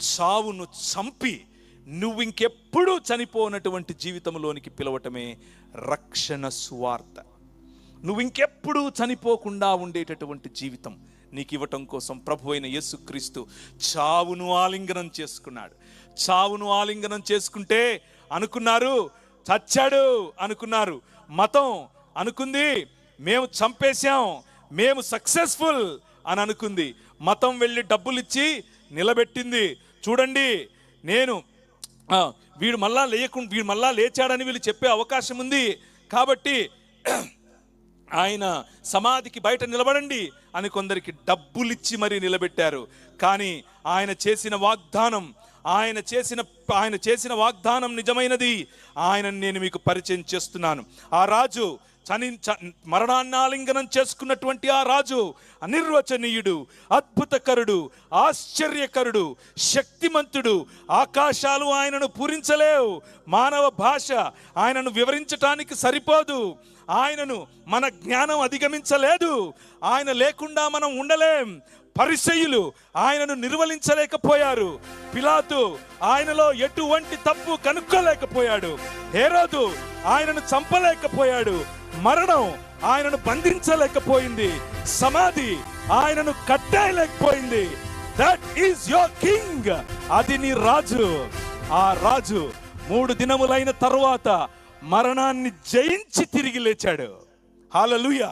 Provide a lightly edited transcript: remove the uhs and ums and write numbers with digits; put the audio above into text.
చావును చంపి నువ్వు ఇంకెప్పుడూ చనిపోనటువంటి జీవితంలోనికి పిలవటమే రక్షణ సువార్త. నువ్వు ఇంకెప్పుడూ చనిపోకుండా ఉండేటటువంటి జీవితం నీకు ఇవ్వటం కోసం ప్రభు అయిన యేసుక్రీస్తు చావును ఆలింగనం చేసుకున్నాడు. చావును ఆలింగనం చేసుకుంటే అనుకున్నారు చచ్చాడు అనుకున్నారు. మతం అనుకుంది మేము చంపేశాం, మేము సక్సెస్ఫుల్ అని అనుకుంది. మతం వెళ్ళి డబ్బులు ఇచ్చి నిలబెట్టింది. చూడండి, వీడు మళ్ళా లేచాడని వీళ్ళు చెప్పే అవకాశం ఉంది కాబట్టి ఆయన సమాధికి బయట నిలబడండి అని కొందరికి డబ్బులిచ్చి మరీ నిలబెట్టారు. కానీ ఆయన చేసిన వాగ్దానం నిజమైనది. ఆయనను నేను మీకు పరిచయం చేస్తున్నాను. ఆ రాజు మరణాన్ని ఆలింగనం చేసుకున్నటువంటి ఆ రాజు అనిర్వచనీయుడు, అద్భుతకరుడు, ఆశ్చర్యకరుడు, శక్తిమంతుడు. ఆకాశాలు ఆయనను పూరించలేవు, మానవ భాష ఆయనను వివరించటానికి సరిపోదు, ఆయనను మన జ్ఞానం అధిగమించలేదు, ఆయన లేకుండా మనం ఉండలేం. పరిసయ్యులు ఆయనను నిర్వహించలేకపోయారు. పిలాతు ఆయనలో ఎటువంటి తప్పు కనుక్కోలేకపోయాడు. హేరోదు ఆయనను చంపలేకపోయాడు. మరణం ఆయనను బంధించలేకపోయింది. సమాధి ఆయనను కట్టేయలేకపోయింది. That is your king. అది నీ రాజు. ఆ రాజు 3 దినములైన తరువాత మరణాన్ని జయించి తిరిగి లేచాడు. హల్లెలూయా.